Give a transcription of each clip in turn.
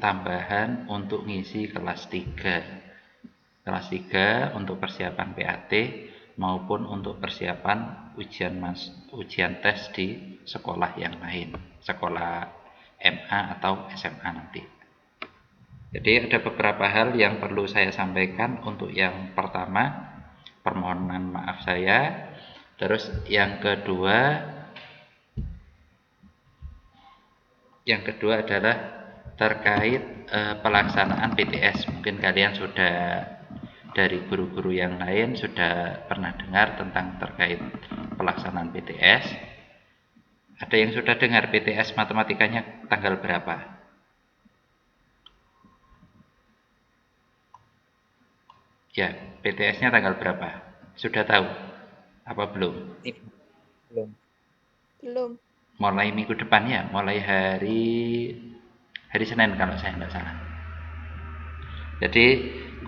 tambahan untuk ngisi kelas 3. Kelas 3 untuk persiapan PAT maupun untuk persiapan ujian tes di sekolah yang lain, sekolah MA atau SMA nanti. Jadi ada beberapa hal yang perlu saya sampaikan. Untuk yang pertama, permohonan maaf saya. Terus yang kedua adalah terkait pelaksanaan PTS. Mungkin kalian sudah dari guru-guru yang lain sudah pernah dengar tentang terkait pelaksanaan PTS. Ada yang sudah dengar PTS matematikanya tanggal berapa? Ya, PTS-nya tanggal berapa? Sudah tahu? Apa belum? Belum. Mulai minggu depan ya, mulai hari Senin kalau saya tidak salah. Jadi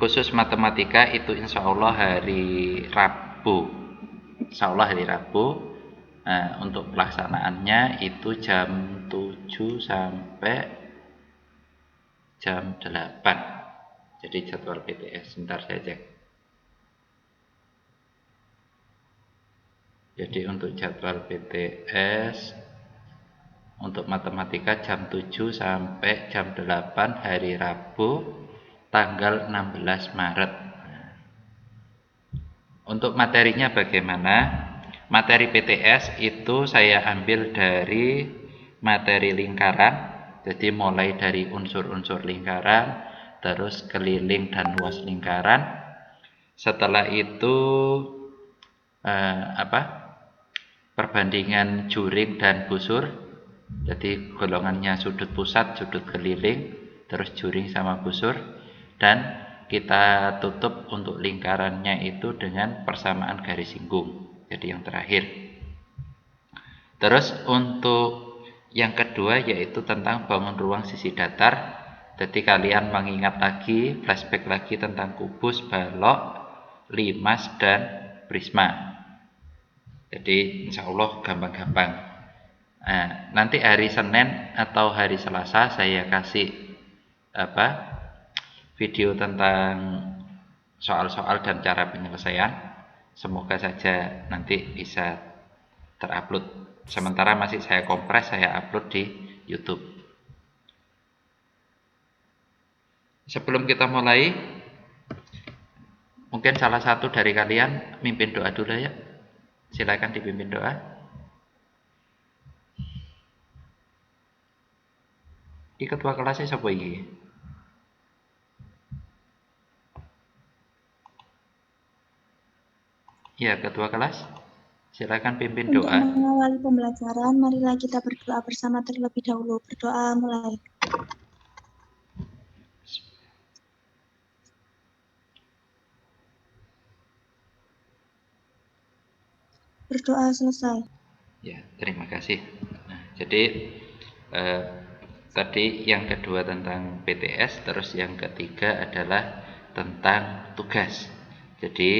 khusus matematika itu insya Allah hari Rabu. Insya Allah hari Rabu. Nah, untuk pelaksanaannya itu jam 7 sampai jam 8. Jadi jadwal PTS. Sebentar saya cek. Jadi untuk jadwal PTS untuk matematika jam 7 sampai jam 8 hari Rabu tanggal 16 Maret. Untuk materinya bagaimana? Materi PTS itu saya ambil dari materi lingkaran. Jadi mulai dari unsur-unsur lingkaran, terus keliling dan luas lingkaran. Setelah itu perbandingan juring dan busur. Jadi golongannya sudut pusat, sudut keliling, terus juring sama busur. Dan kita tutup untuk lingkarannya itu dengan persamaan garis singgung. Jadi yang terakhir. Terus untuk yang kedua yaitu tentang bangun ruang sisi datar. Jadi kalian mengingat lagi, flashback lagi tentang kubus, balok, limas, dan prisma. Jadi insya Allah gampang-gampang. Nah, nanti hari Senin atau hari Selasa saya kasih video tentang soal-soal dan cara penyelesaian. Semoga saja nanti bisa terupload. Sementara masih saya kompres, saya upload di YouTube. Sebelum kita mulai, mungkin salah satu dari kalian mimpin doa dulu ya. Silakan dipimpin doa. Ini ketua kelasnya siapa ini? Ya, ketua kelas. Silakan pimpin Untuk doa. mengawali pembelajaran, marilah kita berdoa bersama terlebih dahulu. Berdoa mulai. Berdoa selesai. Ya, terima kasih. Nah, jadi tadi yang kedua tentang PTS, terus yang ketiga adalah tentang tugas. Jadi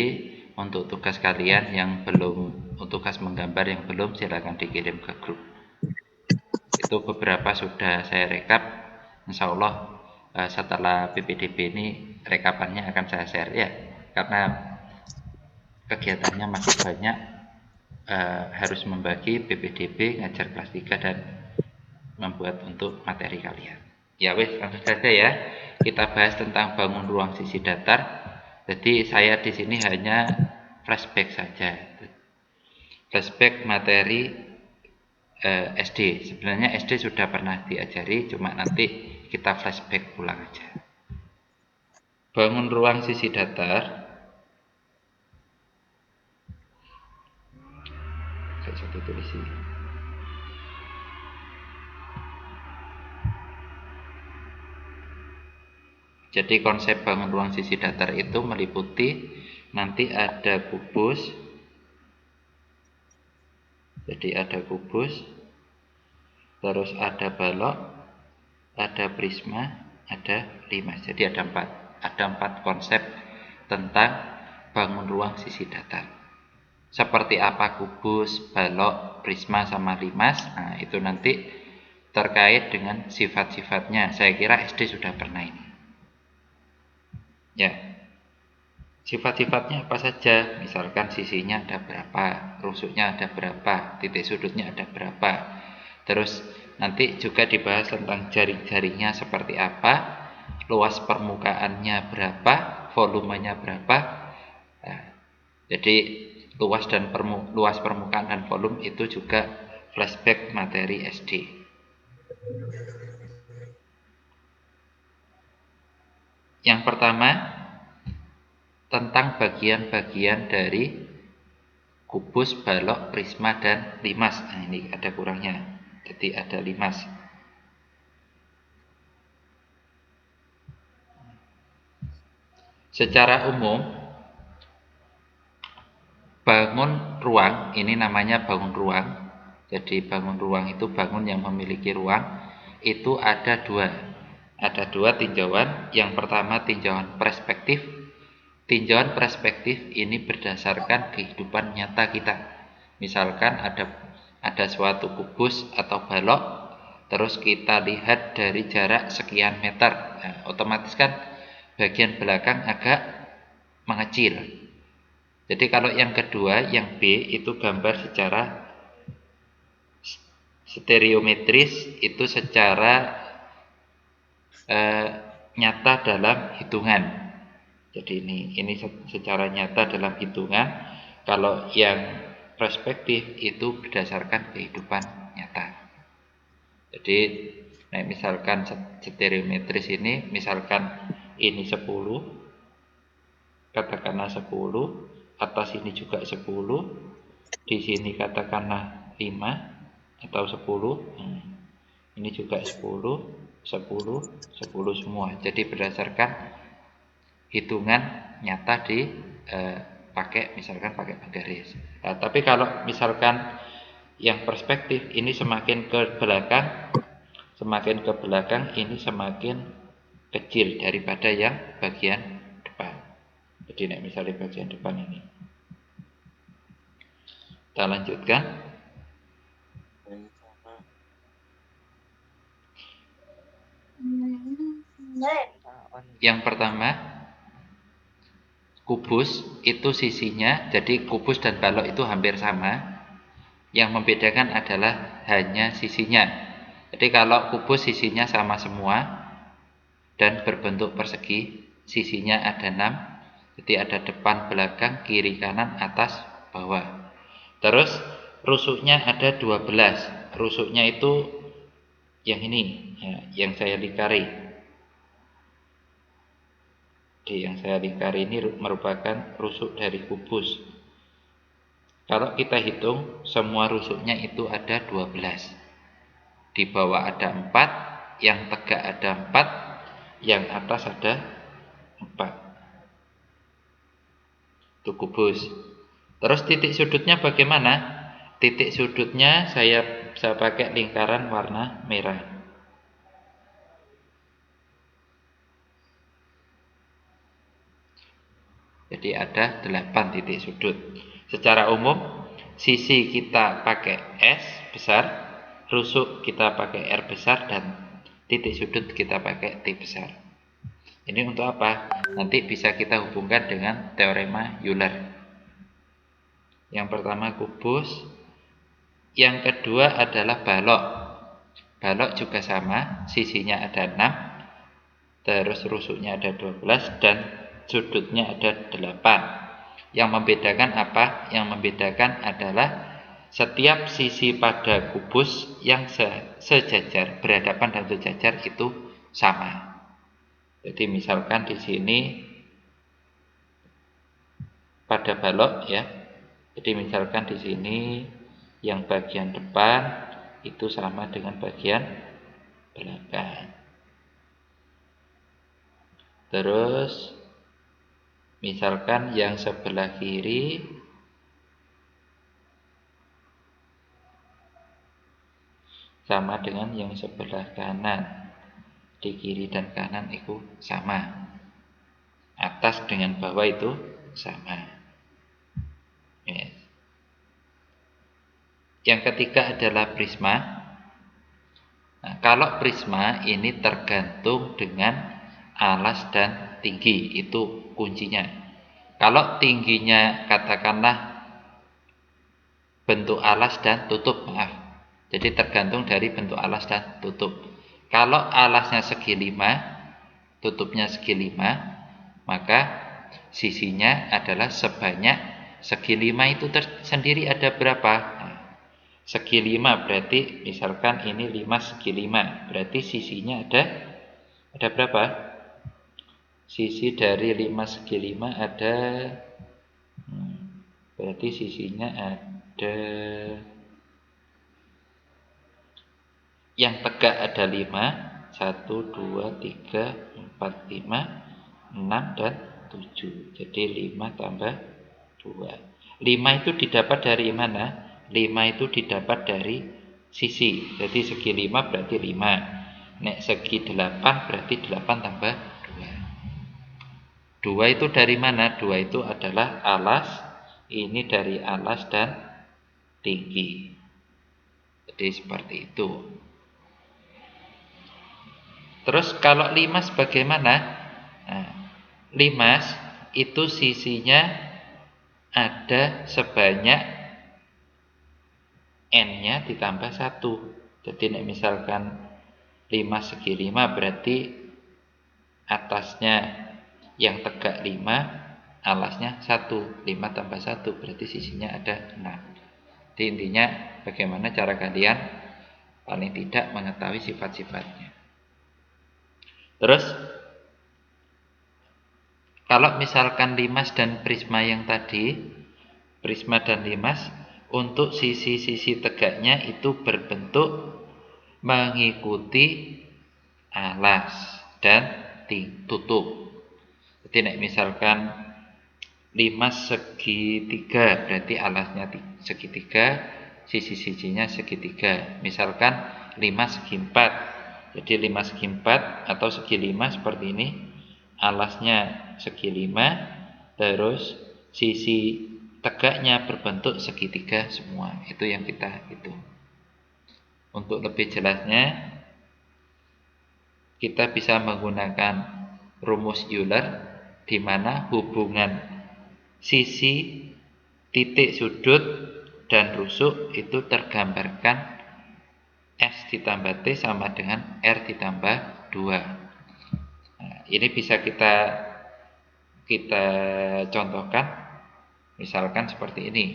untuk tugas kalian yang belum, tugas menggambar yang belum, silakan dikirim ke grup. Itu beberapa sudah saya rekap. Insya Allah setelah PPDB ini rekapannya akan saya share ya, karena kegiatannya masih banyak. Harus membagi PPDB, ngajar kelas 3 dan membuat untuk materi kalian. Ya wes, langsung saja ya. Kita bahas tentang bangun ruang sisi datar. Jadi saya di sini hanya flashback saja. Flashback materi SD. Sebenarnya SD sudah pernah diajari, cuma nanti kita flashback ulang aja. Bangun ruang sisi datar. Saya tulis ini. Jadi konsep bangun ruang sisi datar itu meliputi nanti ada kubus. Jadi ada kubus, terus ada balok, ada prisma, ada limas. Jadi ada empat konsep tentang bangun ruang sisi datar. Seperti apa kubus, balok, prisma, sama limas. Nah itu nanti terkait dengan sifat-sifatnya. Saya kira SD sudah pernah ini. Ya. Sifat-sifatnya apa saja? Misalkan sisinya ada berapa, rusuknya ada berapa, titik sudutnya ada berapa. Terus nanti juga dibahas tentang jaring-jaringnya seperti apa, luas permukaannya berapa, volumenya berapa. Nah, jadi luas permukaan dan volume itu juga flashback materi SD. Yang pertama tentang bagian-bagian dari kubus, balok, prisma, dan limas. Nah, ini ada kurangnya. Jadi ada limas. Secara umum, bangun ruang, ini namanya bangun ruang. Jadi bangun ruang itu bangun yang memiliki ruang. Itu ada dua. Ada dua tinjauan. Yang pertama tinjauan perspektif. Tinjauan perspektif ini berdasarkan kehidupan nyata kita. Misalkan ada suatu kubus atau balok, terus kita lihat dari jarak sekian meter. Nah, otomatis kan bagian belakang agak mengecil. Jadi kalau yang kedua, yang B, itu gambar secara stereometris, itu secara nyata dalam hitungan. Jadi ini secara nyata dalam hitungan. Kalau yang perspektif itu berdasarkan kehidupan nyata. Jadi misalkan stereometris ini, misalkan ini 10, katakanlah 10, atas ini juga 10, di sini katakanlah 5 atau 10, ini juga 10, 10, 10 semua. Jadi berdasarkan hitungan nyata misalkan pakai penggaris. Nah, tapi kalau misalkan yang perspektif ini semakin ke belakang ini semakin kecil daripada yang bagian depan. Jadi misalnya bagian depan ini. Kita lanjutkan. Yang pertama, kubus itu sisinya, jadi kubus dan balok itu hampir sama. Yang membedakan adalah hanya sisinya. Jadi kalau kubus sisinya sama semua dan berbentuk persegi, sisinya ada 6. Jadi ada depan, belakang, kiri, kanan, atas, bawah. Terus rusuknya ada 12. Rusuknya itu yang ini, ya, yang saya lingkari. Yang saya lingkari ini merupakan rusuk dari kubus. Kalau kita hitung, semua rusuknya itu ada 12. Di bawah ada 4, yang tegak ada 4, yang atas ada 4. Itu kubus. Terus titik sudutnya bagaimana? Titik sudutnya saya pakai lingkaran warna merah. Jadi ada 8 titik sudut. Secara umum, sisi kita pakai S besar, rusuk kita pakai R besar, dan titik sudut kita pakai T besar. Ini untuk apa? Nanti bisa kita hubungkan dengan teorema Euler. Yang pertama kubus, yang kedua adalah balok. Balok juga sama, sisinya ada 6, terus rusuknya ada 12, dan sudutnya ada 8. Yang membedakan apa? Yang membedakan adalah setiap sisi pada kubus yang sejajar, berhadapan dan sejajar itu sama. Jadi misalkan di sini pada balok ya. Jadi misalkan di sini yang bagian depan itu sama dengan bagian belakang. Terus misalkan yang sebelah kiri sama dengan yang sebelah kanan. Di kiri dan kanan itu sama. Atas dengan bawah itu sama. Yes. Yang ketiga adalah prisma. Nah, kalau prisma ini tergantung dengan alas dan tinggi, itu kuncinya. Kalau tingginya katakanlah bentuk alas dan tutup, maaf. Jadi tergantung dari bentuk alas dan tutup. Kalau alasnya segi 5, tutupnya segi 5, maka sisinya adalah sebanyak segi 5 itu sendiri ada berapa? Nah, segi 5 berarti misalkan ini 5 segi 5, berarti sisinya ada berapa? Sisi dari 5 segi 5 ada berarti sisinya ada, yang tegak ada 5, 1, 2, 3, 4, 5, 6 dan 7. Jadi 5 tambah 2. 5 itu didapat dari mana? 5 itu didapat dari sisi. Jadi segi 5 berarti 5. Nek segi 8 berarti 8 tambah 2. 2 itu dari mana? 2 itu adalah alas. Ini dari alas dan tinggi. Jadi seperti itu. Terus kalau limas bagaimana? Nah, limas itu sisinya ada sebanyak n-nya ditambah 1. Jadi misalkan 5 segi 5 berarti atasnya yang tegak 5, alasnya 1. 5 tambah 1 berarti sisinya ada 6. Jadi intinya bagaimana cara kalian paling tidak mengetahui sifat-sifatnya. Terus kalau misalkan limas dan prisma yang tadi, prisma dan limas, untuk sisi-sisi tegaknya itu berbentuk mengikuti alas dan tutup. Jadi misalkan limas segi 3 berarti alasnya segi 3, sisi-sisinya segi 3. Misalkan 5 segi 4. Jadi 5 segi 4 atau segi 5 seperti ini. Alasnya segi 5, terus sisi tegaknya berbentuk segitiga semua. Itu yang kita hitung. Untuk lebih jelasnya, kita bisa menggunakan rumus Euler, di mana hubungan sisi, titik sudut, dan rusuk itu tergambarkan S ditambah T sama dengan R ditambah 2. Nah, ini bisa kita contohkan. Misalkan seperti ini.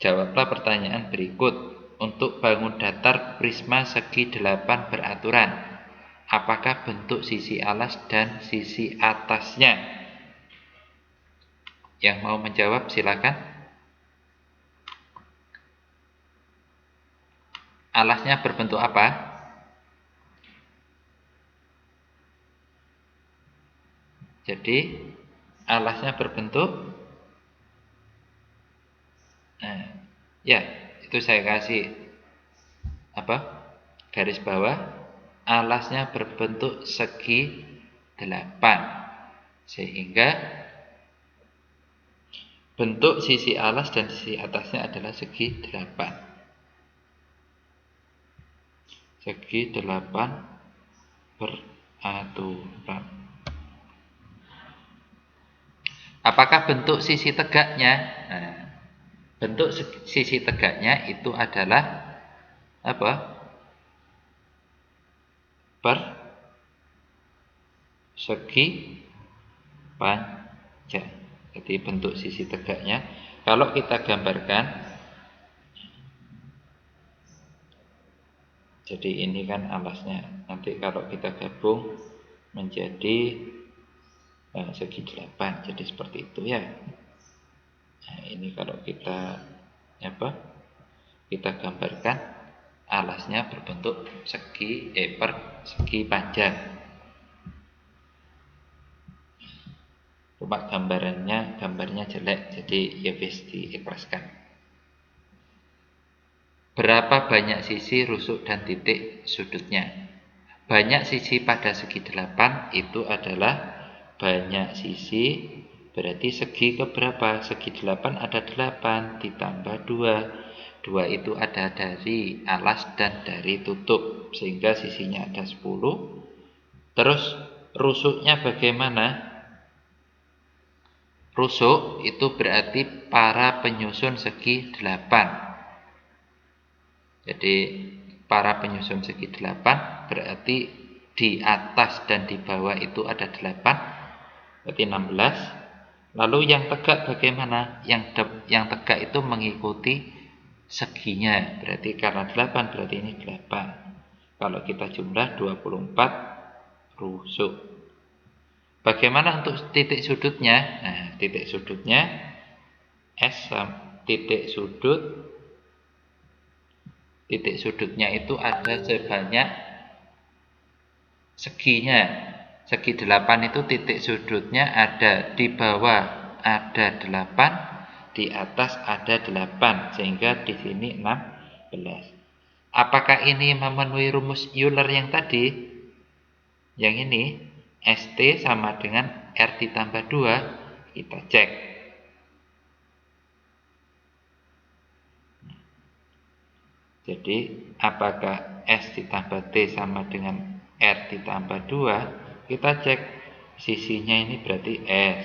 Jawablah pertanyaan berikut. Untuk bangun datar prisma segi 8 beraturan, apakah bentuk sisi alas dan sisi atasnya? Yang mau menjawab silakan. Alasnya berbentuk apa? Jadi alasnya berbentuk, nah, ya itu saya kasih apa? Garis bawah. Alasnya berbentuk segi 8, sehingga bentuk sisi alas dan sisi atasnya adalah segi 8. Segi 8 beraturan. Apakah bentuk sisi tegaknya? Nah, bentuk sisi tegaknya itu adalah apa? Persegi panjang. Jadi bentuk sisi tegaknya, kalau kita gambarkan, jadi ini kan alasnya. Nanti kalau kita gabung menjadi segi 8. Jadi seperti itu ya. Nah, ini kalau kita kita gambarkan, alasnya berbentuk persegi panjang. Cuma gambarnya jelek, jadi ya wis diikhlaskan. Berapa banyak sisi, rusuk, dan titik sudutnya? Banyak sisi pada segi 8 itu adalah banyak sisi, berarti segi keberapa? Segi 8 ada 8 ditambah 2. 2 itu ada dari alas dan dari tutup, sehingga sisinya ada 10. Terus rusuknya bagaimana? Rusuk itu berarti para penyusun segi 8. Jadi para penyusun segi 8 berarti di atas dan di bawah itu ada 8, berarti 16. Lalu yang tegak bagaimana? Yang tegak itu mengikuti seginya, berarti karena 8 berarti ini 8. Kalau kita jumlah 24 rusuk. Bagaimana untuk titik sudutnya? Nah, titik sudutnya titik sudutnya itu ada sebanyak seginya. Segi 8 itu titik sudutnya ada di bawah ada 8, di atas ada 8, sehingga di sini 16. Apakah ini memenuhi rumus Euler yang tadi? Yang ini ST sama dengan R ditambah 2. Kita cek. Jadi apakah S ditambah T sama dengan R ditambah 2? Kita cek. Sisinya ini berarti S,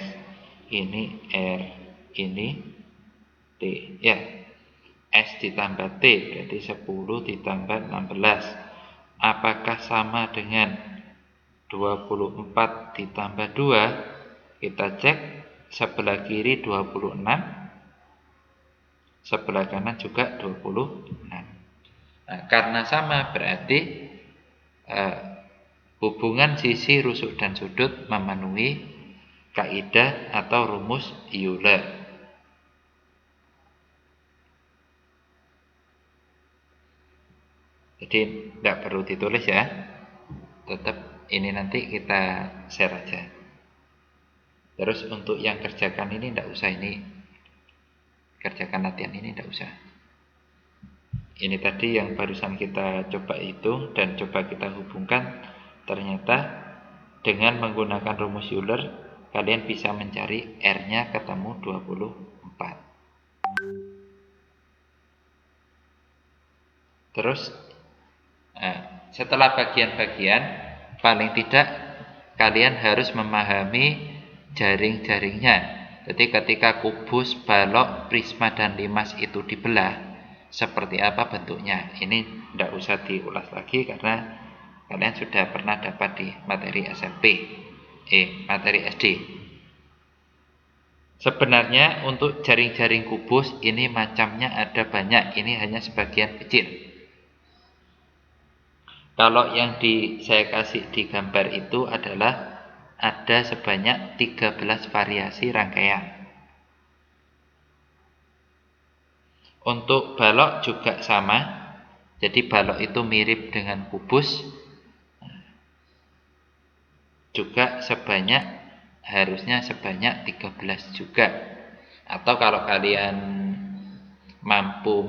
ini R, ini T. Ya, S ditambah T berarti 10 ditambah 16. Apakah sama dengan 24 ditambah 2? Kita cek. Sebelah kiri 26, sebelah kanan juga 26. Nah, karena sama berarti hubungan sisi rusuk dan sudut memenuhi kaidah atau rumus Euler. Jadi tidak perlu ditulis ya, tetap ini nanti kita share aja. Terus untuk yang kerjakan ini tidak usah, ini kerjakan latihan ini tidak usah. Ini tadi yang barusan kita coba hitung dan coba kita hubungkan, ternyata dengan menggunakan rumus Euler kalian bisa mencari R-nya ketemu 24. Terus setelah bagian-bagian, paling tidak kalian harus memahami jaring-jaringnya. Jadi ketika kubus, balok, prisma, dan limas itu dibelah, seperti apa bentuknya? Ini tidak usah diulas lagi karena kalian sudah pernah dapat di materi SMP, materi SD. Sebenarnya untuk jaring-jaring kubus ini macamnya ada banyak, ini hanya sebagian kecil. Kalau yang saya kasih di gambar itu adalah ada sebanyak 13 variasi rangkaian. Untuk balok juga sama. Jadi balok itu mirip dengan kubus. Juga harusnya sebanyak 13 juga. Atau kalau kalian mampu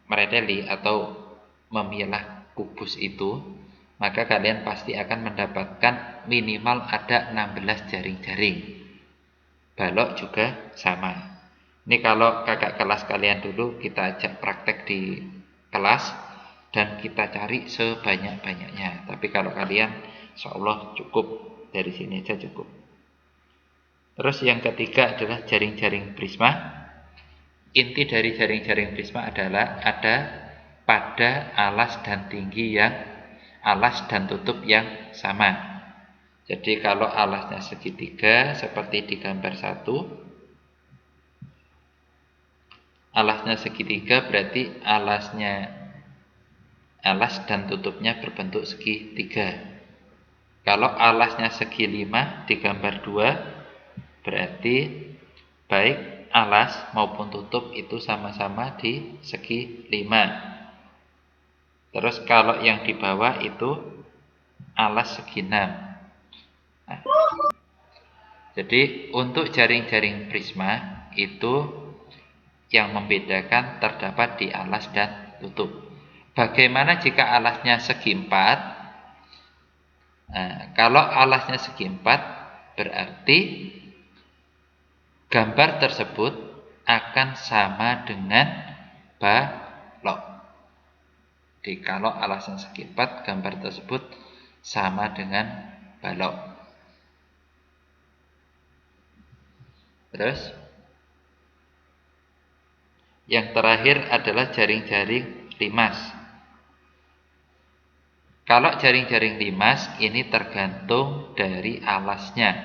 mereteli atau memilah kubus itu, maka kalian pasti akan mendapatkan minimal ada 16 jaring-jaring. Balok juga sama. Ini kalau kakak kelas kalian dulu kita ajak praktek di kelas dan kita cari sebanyak-banyaknya. Tapi kalau kalian insya Allah cukup, dari sini aja cukup. Terus yang ketiga adalah jaring-jaring prisma. Inti dari jaring-jaring prisma adalah ada pada alas dan tinggi yang alas dan tutup yang sama. Jadi kalau alasnya segitiga seperti di gambar 1, alasnya segitiga berarti alas dan tutupnya berbentuk segitiga. Kalau alasnya segi 5 di gambar 2, berarti baik alas maupun tutup itu sama-sama di segi 5. Terus kalau yang di bawah itu alas segi 6. Nah, jadi untuk jaring-jaring prisma itu yang membedakan terdapat di alas dan tutup. Bagaimana jika alasnya segi 4? Nah, kalau alasnya segi 4 berarti gambar tersebut akan sama dengan balok. Jadi kalau alasnya segi 4, gambar tersebut sama dengan balok. Terus yang terakhir adalah jaring-jaring limas. Kalau jaring-jaring limas ini tergantung dari alasnya.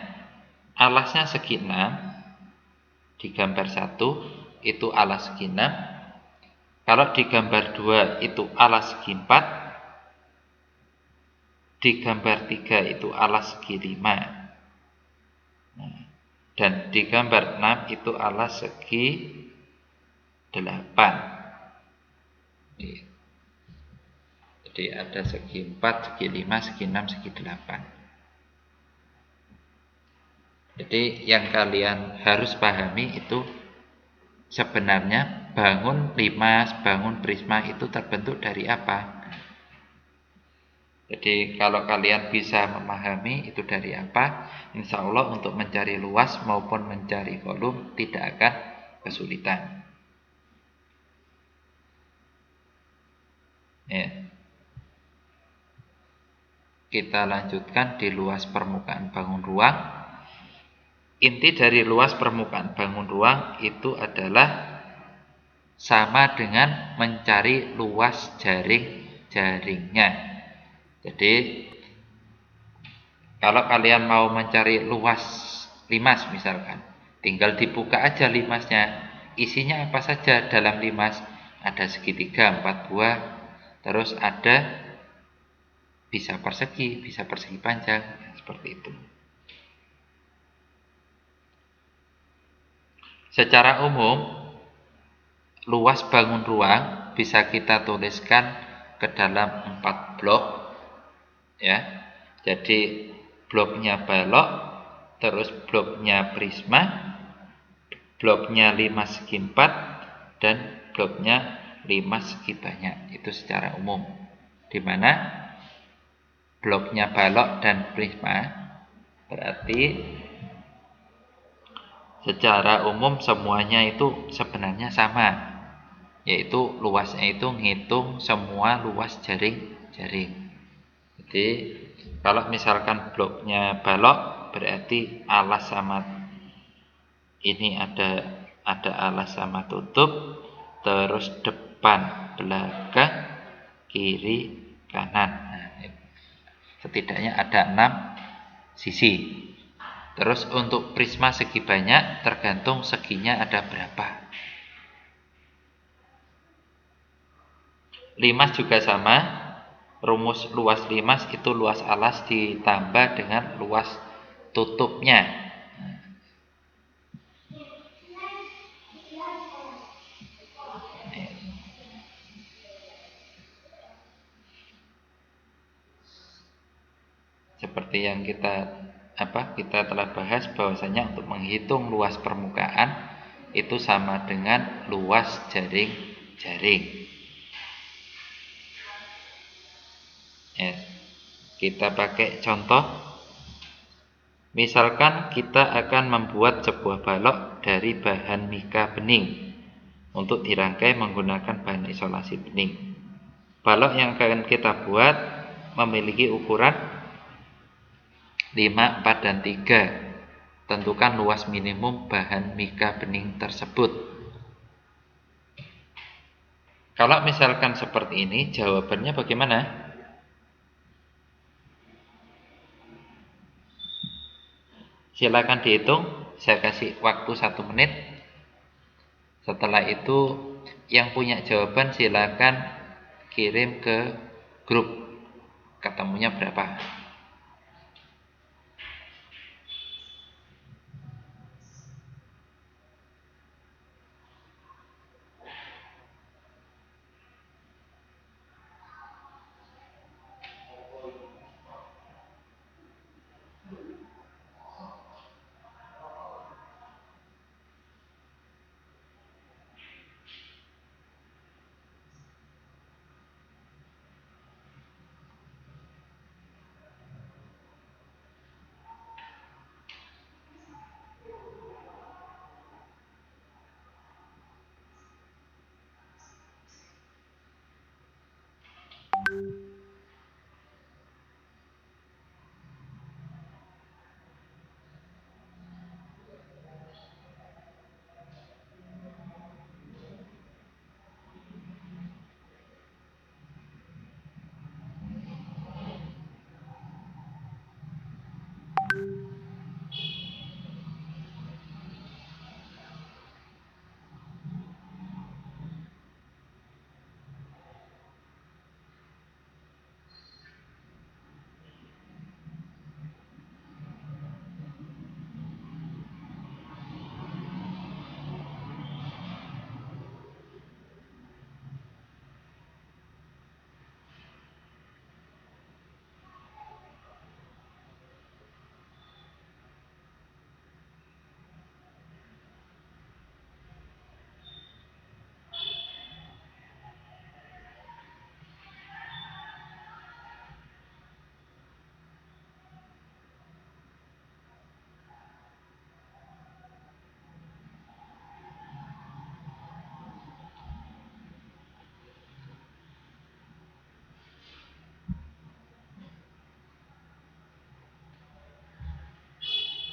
Alasnya segi 6, di gambar 1 itu alas segi 6. Kalau di gambar 2 itu alas segi 4, di gambar 3 itu alas segi 5. Dan di gambar 6 itu alas segi 8. Jadi ada segi 4, segi 5, segi 6, segi 8. Jadi yang kalian harus pahami itu sebenarnya bangun limas, bangun prisma itu terbentuk dari apa? Jadi kalau kalian bisa memahami itu dari apa, insya Allah untuk mencari luas maupun mencari volume tidak akan kesulitan. Ya. Kita lanjutkan di luas permukaan bangun ruang. Inti dari luas permukaan bangun ruang itu adalah sama dengan mencari luas jaring-jaringnya. Jadi kalau kalian mau mencari luas limas misalkan, tinggal dibuka aja limasnya. Isinya apa saja dalam limas? Ada segitiga 4 buah, terus ada bisa persegi panjang, seperti itu. Secara umum, luas bangun ruang bisa kita tuliskan ke dalam 4 blok, ya. Jadi bloknya balok, terus bloknya prisma, bloknya 5 segi 4, dan bloknya 5 segi banyak. Itu secara umum. Di mana bloknya balok dan prisma berarti secara umum semuanya itu sebenarnya sama. Yaitu luasnya itu ngitung semua luas jaring-jaring. Jadi kalau misalkan bloknya balok berarti alas sama ini ada alas sama tutup, terus depan, belakang, kiri, kanan. Nah, setidaknya ada 6 sisi. Terus untuk prisma segi banyak tergantung seginya ada berapa. Limas juga sama. Rumus luas limas itu luas alas ditambah dengan luas tutupnya. Seperti yang kita telah bahas bahwasanya untuk menghitung luas permukaan itu sama dengan luas jaring-jaring. Ya, kita pakai contoh. Misalkan kita akan membuat sebuah balok dari bahan mika bening untuk dirangkai menggunakan bahan isolasi bening. Balok yang akan kita buat memiliki ukuran 5, 4, dan 3. Tentukan luas minimum bahan mika bening tersebut. Kalau misalkan seperti ini, jawabannya bagaimana? Silakan dihitung, saya kasih waktu 1 menit. Setelah itu yang punya jawaban silakan kirim ke grup. Ketemunya berapa?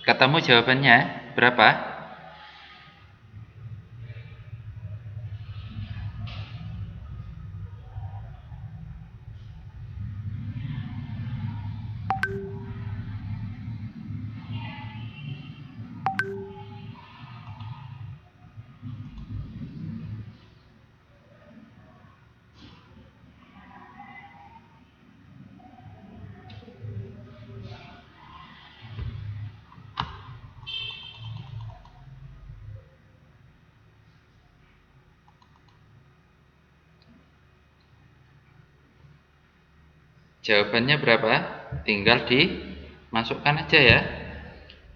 Ketemu jawabannya berapa? Jawabannya berapa? Tinggal dimasukkan aja ya.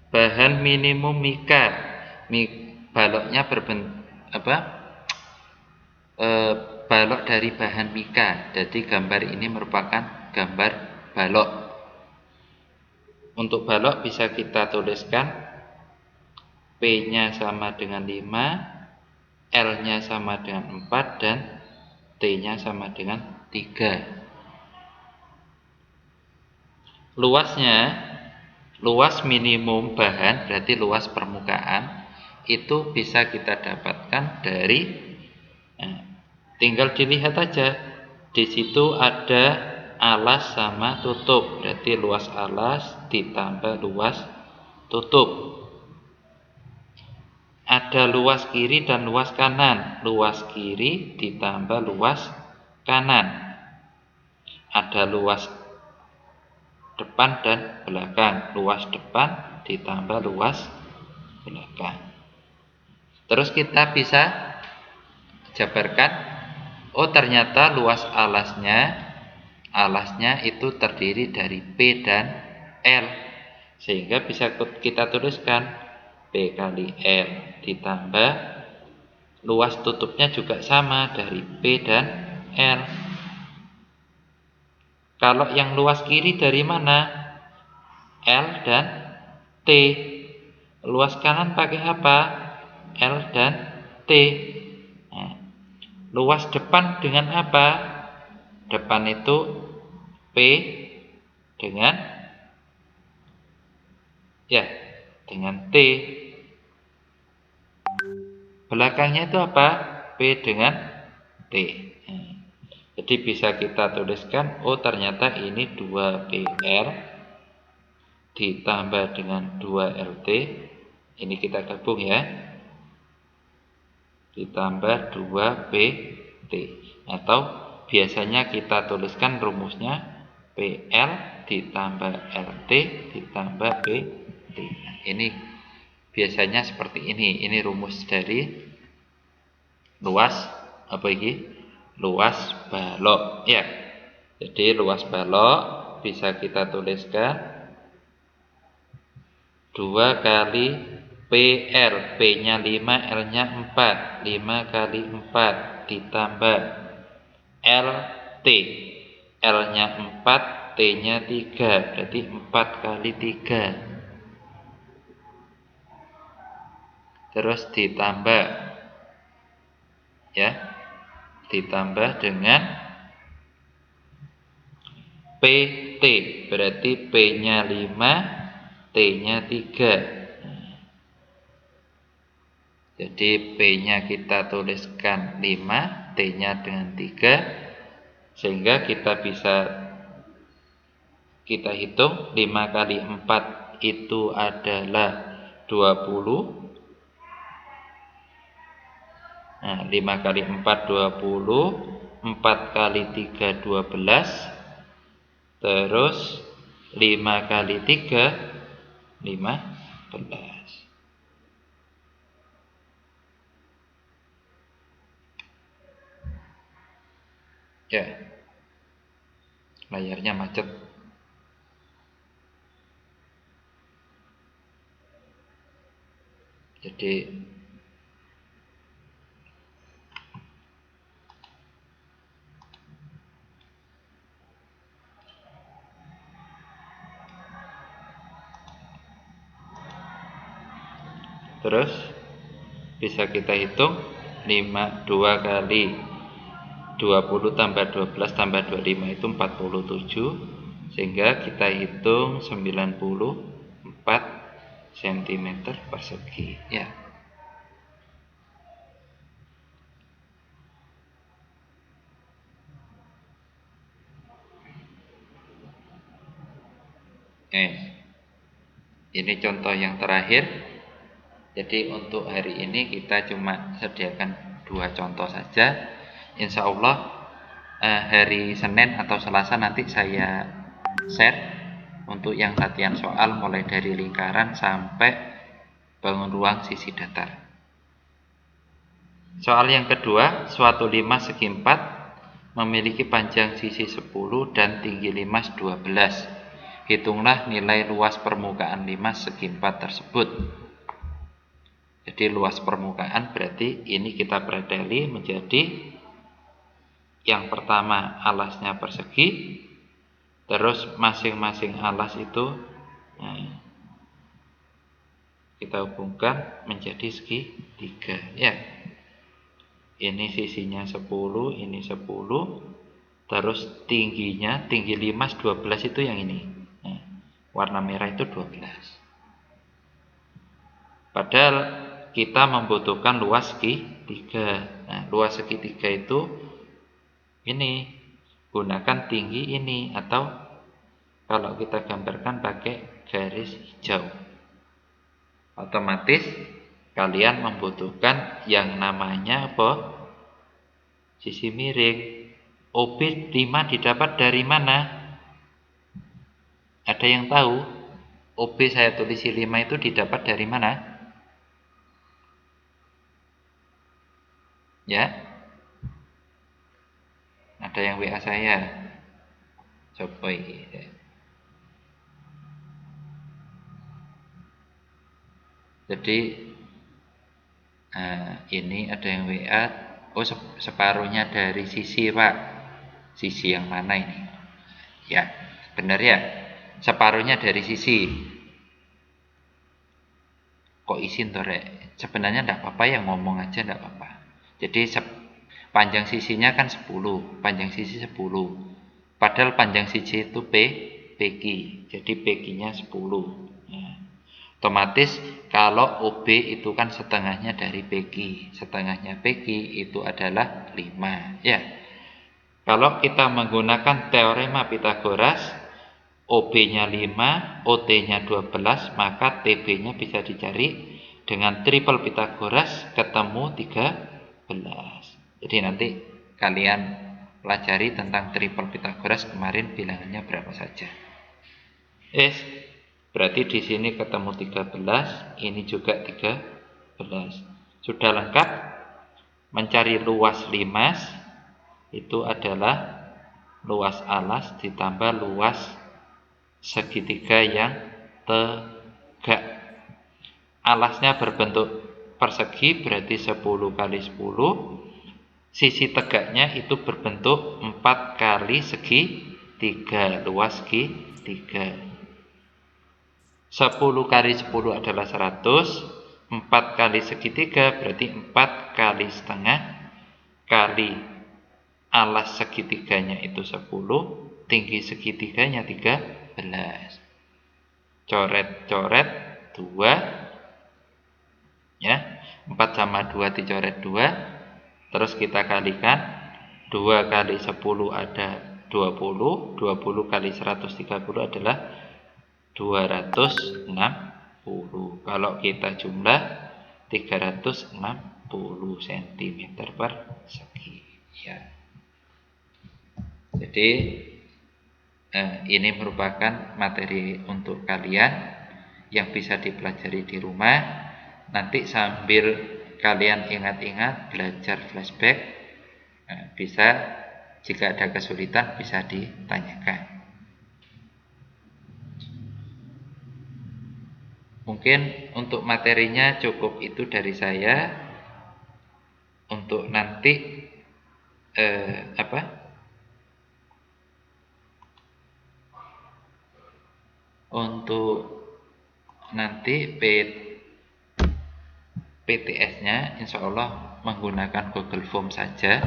Bahan minimum mika. Baloknya balok dari bahan mika. Jadi gambar ini merupakan gambar balok. Untuk balok bisa kita tuliskan P-nya sama dengan 5, L-nya sama dengan 4, dan T-nya sama dengan 3. Luas minimum bahan berarti luas permukaan itu bisa kita dapatkan dari tinggal dilihat aja. Di situ ada alas sama tutup, berarti luas alas ditambah luas tutup. Ada luas kiri dan luas kanan. Luas kiri ditambah luas kanan. Ada luas depan dan belakang. Luas depan ditambah luas belakang. Terus kita bisa jabarkan, oh ternyata luas alasnya itu terdiri dari P dan L. Sehingga bisa kita tuliskan P kali L ditambah luas tutupnya juga sama dari P dan L. Kalau yang luas kiri dari mana? L dan T. Luas kanan pakai apa? L dan T. Nah, luas depan dengan apa? Depan itu P dengan T. Belakangnya itu apa? P dengan T. Jadi bisa kita tuliskan, oh ternyata ini 2PR ditambah dengan 2LT. Ini kita gabung ya. Ditambah 2PT. Atau biasanya kita tuliskan rumusnya PL ditambah LT ditambah PT. Nah, ini biasanya seperti ini. Ini rumus dari luas luas balok ya. Jadi luas balok bisa kita tuliskan 2 kali PR, P-nya 5, L-nya 4. 5 kali 4 ditambah LT, L-nya 4, T-nya 3. Berarti 4 kali 3. Terus ditambah ditambah dengan PT, berarti P-nya 5, T-nya 3. Jadi P-nya kita tuliskan 5, T-nya dengan 3. Sehingga kita bisa hitung 5 kali 4 itu adalah 20. Nah, 5 kali 4 20, 4 kali 3 12, terus 5 kali 3 15. Ya, layarnya macet. Jadi terus bisa kita hitung 2 kali 20 tambah 12 tambah 25 itu 47. Sehingga kita hitung 94 cm persegi ya. Ini contoh yang terakhir. Jadi untuk hari ini kita cuma sediakan 2 contoh saja. Insya Allah hari Senin atau Selasa nanti saya share untuk yang latihan soal mulai dari lingkaran sampai bangun ruang sisi datar. Soal yang kedua, suatu limas segi 4 memiliki panjang sisi 10 dan tinggi limas 12. Hitunglah nilai luas permukaan limas segi 4 tersebut. Jadi luas permukaan berarti ini kita preteli menjadi yang pertama alasnya persegi, terus masing-masing alas itu kita hubungkan menjadi segitiga ya. Ini sisinya 10, ini 10, terus tingginya, tinggi limas 12 itu yang ini. Warna merah itu 12. Padahal kita membutuhkan luas segitiga. Nah, luas segitiga itu ini, gunakan tinggi ini, atau kalau kita gambarkan pakai garis hijau. Otomatis kalian membutuhkan yang namanya apa? Sisi miring. OB 5 didapat dari mana? Ada yang tahu? OB saya tulis 5 itu didapat dari mana? Ya? Ada yang WA saya? Coba ini. Jadi ini ada yang WA. Oh, separuhnya dari sisi, Pak. Sisi yang mana ini? Ya, benar ya? Separuhnya dari sisi. Kok izin toh, Rek? Sebenarnya enggak apa-apa, yang ngomong aja enggak apa-apa. Jadi panjang sisinya kan 10, panjang sisi 10. Padahal panjang sisi itu PQ. Jadi PQ-nya 10. Ya. Otomatis kalau OB itu kan setengahnya dari PQ. Setengahnya PQ itu adalah 5, ya. Kalau kita menggunakan teorema Pitagoras, OB-nya 5, OT-nya 12, maka TB-nya bisa dicari dengan triple Pitagoras ketemu 13. Jadi nanti kalian pelajari tentang triple Pitagoras kemarin bilangannya berapa saja. Berarti di sini ketemu 13, ini juga 13. Sudah lengkap. Mencari luas limas itu adalah luas alas ditambah luas segitiga yang tegak. Alasnya berbentuk persegi berarti 10 kali 10. Sisi tegaknya itu berbentuk 4 kali segitiga, luas segitiga. 10 kali 10 adalah 100. 4 kali segitiga berarti 4 kali setengah kali alas segitiganya itu 10, tinggi segitiganya 13. Coret-coret 2 ya. 4 sama 2 dicoret 2. Terus kita kalikan 2 kali 10 ada 20. 20 kali 130 adalah 260. Kalau kita jumlah 360 cm persegi ya. Jadi ini merupakan materi untuk kalian yang bisa dipelajari di rumah. Nanti sambil kalian ingat-ingat belajar flashback, bisa jika ada kesulitan bisa ditanyakan. Mungkin untuk materinya cukup itu dari saya. Untuk nanti Untuk nanti PTS-nya insya Allah menggunakan Google Form saja.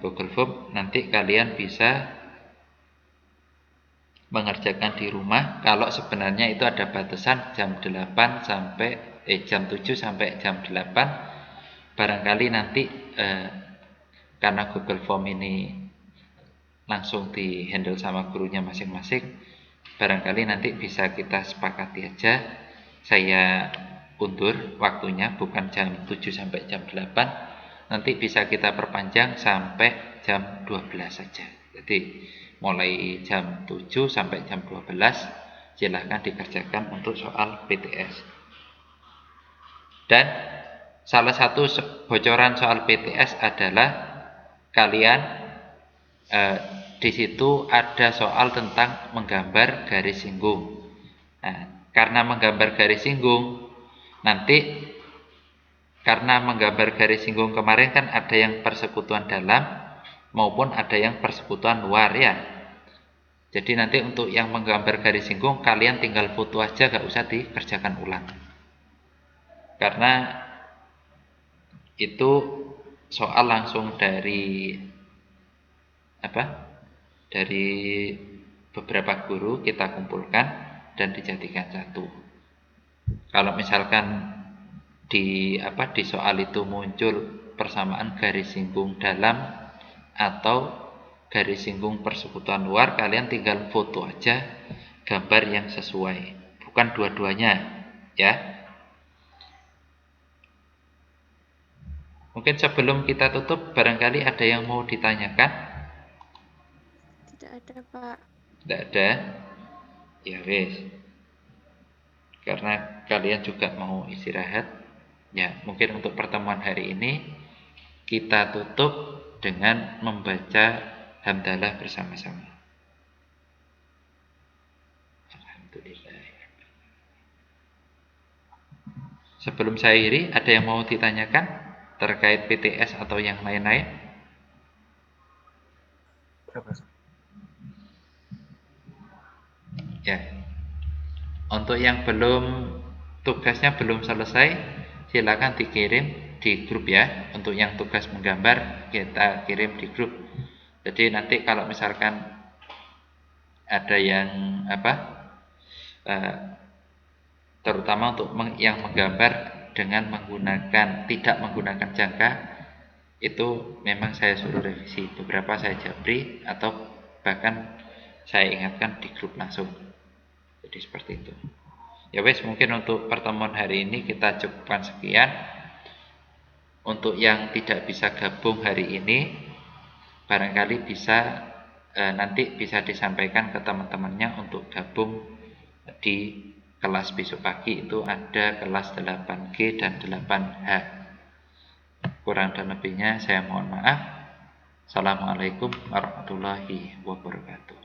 Google Form nanti kalian bisa mengerjakan di rumah kalau sebenarnya itu ada batasan jam 8 sampai jam 7 sampai jam 8. Barangkali nanti karena Google Form ini langsung di handle sama gurunya masing-masing, barangkali nanti bisa kita sepakati aja saya undur waktunya bukan jam 7 sampai jam 8, nanti bisa kita perpanjang sampai jam 12 saja. Jadi mulai jam 7 sampai jam 12 silahkan dikerjakan untuk soal PTS. Dan salah satu bocoran soal PTS adalah kalian di situ ada soal tentang menggambar garis singgung. Nah, karena menggambar garis singgung, nanti karena menggambar garis singgung kemarin kan ada yang persekutuan dalam maupun ada yang persekutuan luar ya. Jadi nanti untuk yang menggambar garis singgung kalian tinggal foto aja, gak usah dikerjakan ulang. Karena itu soal langsung dari dari beberapa guru kita kumpulkan dan dijadikan satu. Kalau misalkan di soal itu muncul persamaan garis singgung dalam atau garis singgung persekutuan luar, kalian tinggal foto aja gambar yang sesuai, bukan dua-duanya ya. Mungkin sebelum kita tutup barangkali ada yang mau ditanyakan? Tidak ada, Pak. Tidak ada? Ya wes. Karena kalian juga mau istirahat. Ya, mungkin untuk pertemuan hari ini kita tutup dengan membaca hamdalah bersama-sama. Alhamdulillah. Sebelum saya akhiri, ada yang mau ditanyakan terkait PTS atau yang lain-lain? Ya. Untuk yang tugasnya belum selesai, silakan dikirim di grup ya. Untuk yang tugas menggambar kita kirim di grup. Jadi nanti kalau misalkan ada yang terutama untuk yang menggambar dengan tidak menggunakan jangka, itu memang saya suruh revisi. Beberapa saya jabri atau bahkan saya ingatkan di grup langsung. Jadi seperti itu. Ya wes, mungkin untuk pertemuan hari ini kita cukupkan sekian. Untuk yang tidak bisa gabung hari ini, barangkali bisa nanti bisa disampaikan ke teman-temannya untuk gabung di kelas besok pagi. Itu ada kelas 8G dan 8H. Kurang dan lebihnya saya mohon maaf. Assalamualaikum warahmatullahi wabarakatuh.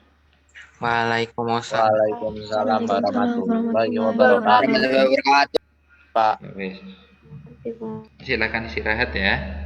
Waalaikumsalam. Waalaikumsalam warahmatullahi wabarakatuh. wabarakatuh. Pak. Silakan istirahat ya.